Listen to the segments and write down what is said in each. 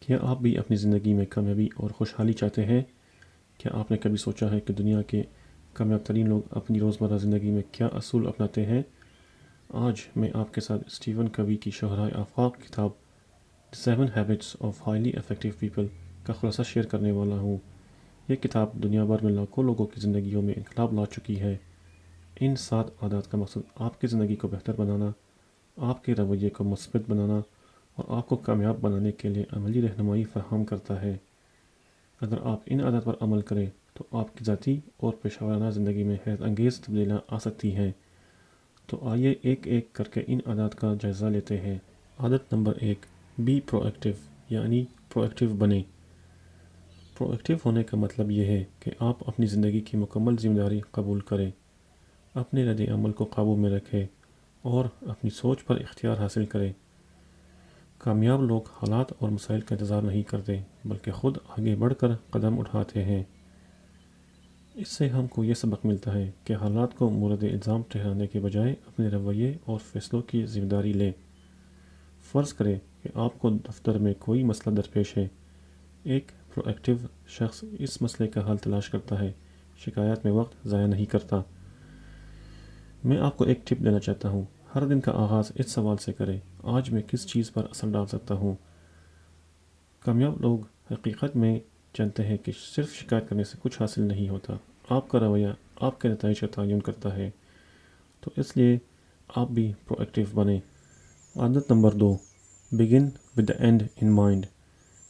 کیا آپ بھی اپنی زندگی میں کامیابی اور خوشحالی چاہتے ہیں؟ کیا آپ نے کبھی سوچا ہے کہ دنیا کے کامیاب ترین لوگ اپنی روزمرہ زندگی میں کیا اصول اپناتے ہیں؟ آج میں آپ کے ساتھ اسٹیون کوی کی شہرائے آفاق کتاب seven habits of highly effective people کا خلاصہ شیئر کرنے والا ہوں۔ یہ کتاب دنیا بھر میں لاکھوں لوگوں کی زندگیوں میں انقلاب لا چکی ہے۔ ان 7 عادات کا مقصد آپ کی زندگی کو بہتر بنانا، آپ کے رویے کو مثبت بنانا اور آپ کو کامیاب بنانے کے لیے عملی رہنمائی فراہم کرتا ہے۔ اگر آپ ان عادات پر عمل کریں تو آپ کی ذاتی اور پیشہ ورانہ زندگی میں حیرت انگیز تبدیلیاں آ سکتی ہیں۔ تو آئیے ایک ایک کر کے ان عادات کا جائزہ لیتے ہیں۔ عادت نمبر 1، بی پرو ایکٹیو، یعنی پرو ایکٹیو بنیں۔ پرو ایکٹیو ہونے کا مطلب یہ ہے کہ آپ اپنی زندگی کی مکمل ذمہ داری قبول کریں، اپنے رد عمل کو قابو میں رکھیں اور اپنی سوچ پر اختیار حاصل کریں۔ کامیاب لوگ حالات اور مسائل کا انتظار نہیں کرتے بلکہ خود آگے بڑھ کر قدم اٹھاتے ہیں۔ اس سے ہم کو یہ سبق ملتا ہے کہ حالات کو مورد الزام ٹھہرانے کے بجائے اپنے رویے اور فیصلوں کی ذمہ داری لیں۔ فرض کریں کہ آپ کو دفتر میں کوئی مسئلہ درپیش ہے۔ ایک پرو ایکٹیو شخص اس مسئلے کا حل تلاش کرتا ہے، شکایات میں وقت ضائع نہیں کرتا۔ میں آپ کو ایک ٹپ دینا چاہتا ہوں۔ ہر دن کا آغاز اس سوال سے کریں، آج میں کس چیز پر اثر ڈال سکتا ہوں؟ کامیاب لوگ حقیقت میں جانتے ہیں کہ صرف شکایت کرنے سے کچھ حاصل نہیں ہوتا، آپ کا رویہ آپ کے نتائج کا تعین کرتا ہے۔ تو اس لیے آپ بھی پرو ایکٹیو بنیں۔ عادت number 2، begin with the and in mind,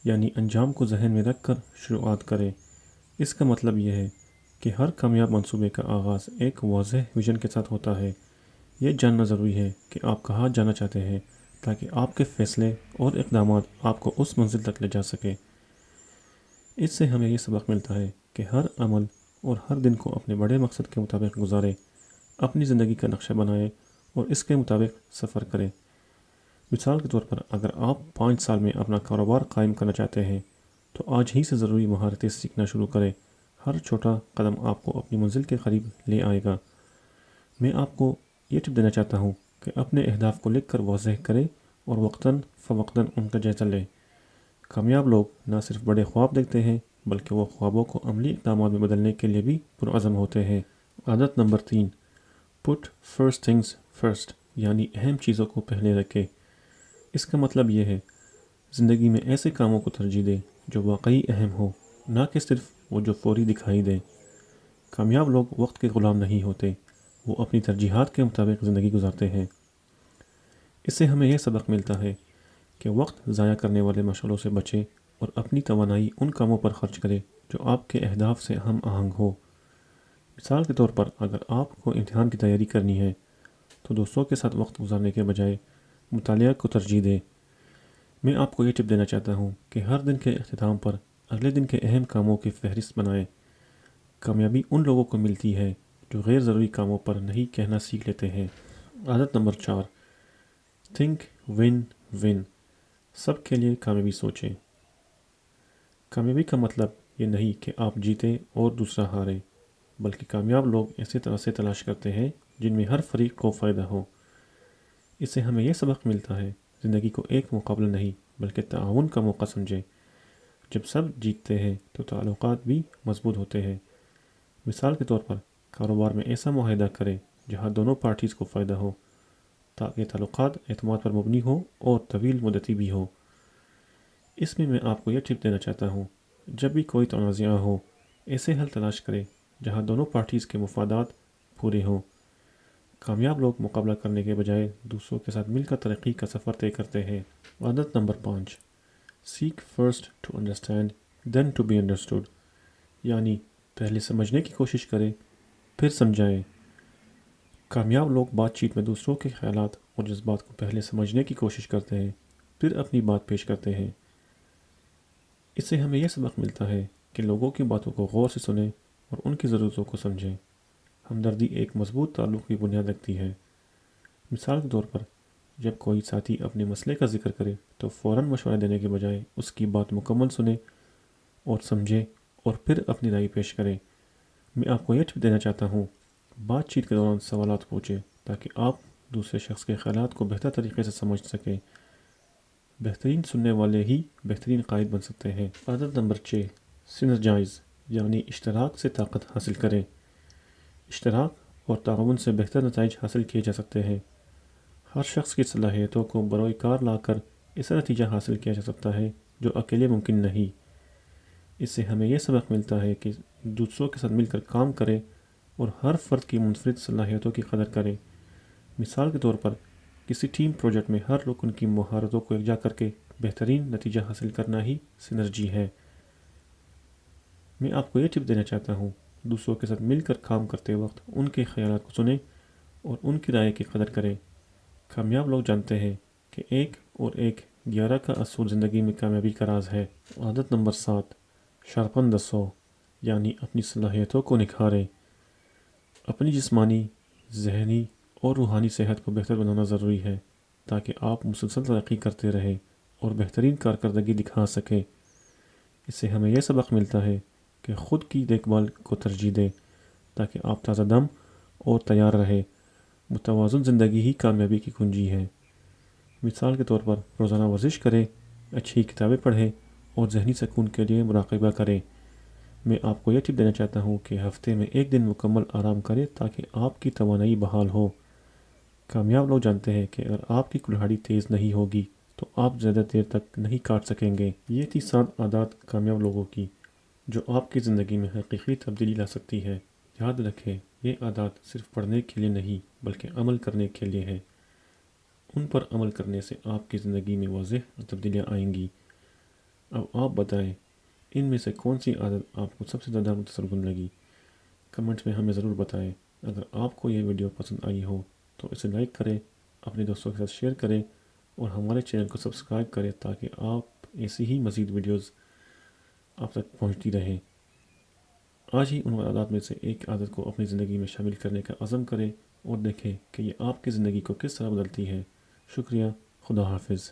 یعنی انجام کو ذہن میں رکھ کر شروعات کریں۔ اس کا مطلب یہ ہے کہ ہر کامیاب منصوبے کا آغاز ایک واضح ویژن کے ساتھ ہوتا ہے۔ یہ جاننا ضروری ہے کہ آپ کہاں جانا چاہتے ہیں تاکہ آپ کے فیصلے اور اقدامات آپ کو اس منزل تک لے جا سکیں۔ اس سے ہمیں یہ سبق ملتا ہے کہ ہر عمل اور ہر دن کو اپنے بڑے مقصد کے مطابق گزاریں، اپنی زندگی کا نقشہ بنائیں اور اس کے مطابق سفر کریں۔ مثال کے طور پر اگر آپ 5 سال میں اپنا کاروبار قائم کرنا چاہتے ہیں تو آج ہی سے ضروری مہارتیں سیکھنا شروع کریں۔ ہر چھوٹا قدم آپ کو اپنی منزل کے قریب لے آئے گا۔ میں آپ کو یہ ٹپ دینا چاہتا ہوں کہ اپنے اہداف کو لکھ کر واضح کریں اور وقتاً فوقتاً ان کا جائزہ لیں۔ کامیاب لوگ نہ صرف بڑے خواب دیکھتے ہیں بلکہ وہ خوابوں کو عملی اقدامات میں بدلنے کے لیے بھی پرعزم ہوتے ہیں۔ عادت نمبر 3، پٹ فرسٹ تھنگز فرسٹ، یعنی اہم چیزوں کو پہلے رکھیں۔ اس کا مطلب یہ ہے زندگی میں ایسے کاموں کو ترجیح دیں جو واقعی اہم ہو، نہ کہ صرف وہ جو فوری دکھائی دیں۔ کامیاب لوگ وقت کے غلام نہیں ہوتے، وہ اپنی ترجیحات کے مطابق زندگی گزارتے ہیں۔ اس سے ہمیں یہ سبق ملتا ہے کہ وقت ضائع کرنے والے مشغلوں سے بچیں اور اپنی توانائی ان کاموں پر خرچ کریں جو آپ کے اہداف سے ہم آہنگ ہو۔ مثال کے طور پر اگر آپ کو امتحان کی تیاری کرنی ہے تو دوستوں کے ساتھ وقت گزارنے کے بجائے مطالعہ کو ترجیح دیں۔ میں آپ کو یہ ٹپ دینا چاہتا ہوں کہ ہر دن کے اختتام پر اگلے دن کے اہم کاموں کی فہرست بنائیں۔ کامیابی ان لوگوں کو ملتی ہے جو غیر ضروری کاموں پر نہیں کہنا سیکھ لیتے ہیں۔ عادت نمبر 4، تھنک ون ون، سب کے لیے کامیابی سوچیں۔ کامیابی کا مطلب یہ نہیں کہ آپ جیتیں اور دوسرا ہاریں، بلکہ کامیاب لوگ ایسے طرح سے تلاش کرتے ہیں جن میں ہر فریق کو فائدہ ہو۔ اس سے ہمیں یہ سبق ملتا ہے زندگی کو ایک مقابلہ نہیں بلکہ تعاون کا موقع سمجھیں۔ جب سب جیتتے ہیں تو تعلقات بھی مضبوط ہوتے ہیں۔ مثال کے طور پر کاروبار میں ایسا معاہدہ کریں جہاں دونوں پارٹیز کو فائدہ ہو تاکہ تعلقات اعتماد پر مبنی ہو اور طویل مدتی بھی ہو۔ اس میں آپ کو یہ ٹپ دینا چاہتا ہوں، جب بھی کوئی تنازعہ ہو ایسے حل تلاش کریں جہاں دونوں پارٹیز کے مفادات پورے ہوں۔ کامیاب لوگ مقابلہ کرنے کے بجائے دوسروں کے ساتھ مل کر ترقی کا سفر طے کرتے ہیں۔ عادت number 5، seek first to understand then to be understood, یعنی پہلے سمجھنے کی کوشش کریں پھر سمجھائیں۔ کامیاب لوگ بات چیت میں دوسروں کے خیالات اور جذبات کو پہلے سمجھنے کی کوشش کرتے ہیں پھر اپنی بات پیش کرتے ہیں۔ اس سے ہمیں یہ سبق ملتا ہے کہ لوگوں کی باتوں کو غور سے سنیں اور ان کی ضرورتوں کو سمجھیں۔ ہمدردی ایک مضبوط تعلق کی بنیاد رکھتی ہے۔ مثال کے طور پر جب کوئی ساتھی اپنے مسئلے کا ذکر کرے تو فوراً مشورہ دینے کے بجائے اس کی بات مکمل سنیں اور سمجھیں اور پھر اپنی رائے پیش کریں۔ میں آپ کو یہ ٹپ دینا چاہتا ہوں، بات چیت کے دوران سوالات پوچھیں تاکہ آپ دوسرے شخص کے خیالات کو بہتر طریقے سے سمجھ سکیں۔ بہترین سننے والے ہی بہترین قائد بن سکتے ہیں۔ عادت نمبر 6، سینرجائز یعنی اشتراک سے طاقت حاصل کریں۔ اشتراک اور تعاون سے بہتر نتائج حاصل کیے جا سکتے ہیں۔ ہر شخص کی صلاحیتوں کو بروئے کار لا کر ایسا نتیجہ حاصل کیا جا سکتا ہے جو اکیلے ممکن نہیں۔ اس سے ہمیں یہ سبق ملتا ہے کہ دوسروں کے ساتھ مل کر کام کریں اور ہر فرد کی منفرد صلاحیتوں کی قدر کریں۔ مثال کے طور پر کسی ٹیم پروجیکٹ میں ہر رکن کی مہارتوں کو یکجا کر کے بہترین نتیجہ حاصل کرنا ہی سینرجی ہے۔ میں آپ کو یہ ٹپ دینا چاہتا ہوں، دوسروں کے ساتھ مل کر کام کرتے وقت ان کے خیالات کو سنیں اور ان کی رائے کی قدر کریں۔ کامیاب لوگ جانتے ہیں کہ 1 اور 1 11 کا اصول زندگی میں کامیابی کا راز ہے۔ عادت نمبر 7، شارپن دی سو یعنی اپنی صلاحیتوں کو نکھاریں۔ اپنی جسمانی، ذہنی اور روحانی صحت کو بہتر بنانا ضروری ہے تاکہ آپ مسلسل ترقی کرتے رہیں اور بہترین کارکردگی دکھا سکیں۔ اس سے ہمیں یہ سبق ملتا ہے کہ خود کی دیکھ بھال کو ترجیح دیں تاکہ آپ تازہ دم اور تیار رہیں۔ متوازن زندگی ہی کامیابی کی کنجی ہے۔ مثال کے طور پر روزانہ ورزش کریں، اچھی کتابیں پڑھیں اور ذہنی سکون کے لیے مراقبہ کریں۔ میں آپ کو یہ ٹپ دینا چاہتا ہوں کہ ہفتے میں 1 دن مکمل آرام کریں تاکہ آپ کی توانائی بحال ہو۔ کامیاب لوگ جانتے ہیں کہ اگر آپ کی کلہاڑی تیز نہیں ہوگی تو آپ زیادہ دیر تک نہیں کاٹ سکیں گے۔ یہ تھی 7 عادات کامیاب لوگوں کی جو آپ کی زندگی میں حقیقی تبدیلی لا سکتی ہے۔ یاد رکھیں، یہ عادات صرف پڑھنے کے لیے نہیں بلکہ عمل کرنے کے لیے ہیں۔ ان پر عمل کرنے سے آپ کی زندگی میں واضح تبدیلیاں آئیں گی۔ اب آپ بتائیں، ان میں سے کون سی عادت آپ کو سب سے زیادہ مؤثر کن لگی؟ کمنٹس میں ہمیں ضرور بتائیں۔ اگر آپ کو یہ ویڈیو پسند آئی ہو تو اسے لائک کریں، اپنے دوستوں کے ساتھ شیئر کریں اور ہمارے چینل کو سبسکرائب کریں تاکہ آپ ایسی ہی مزید ویڈیوز آپ تک پہنچتی رہیں۔ آج ہی ان عادات میں سے ایک عادت کو اپنی زندگی میں شامل کرنے کا عزم کریں اور دیکھیں کہ یہ آپ کی زندگی کو کس طرح بدلتی ہے۔ شکریہ، خدا حافظ۔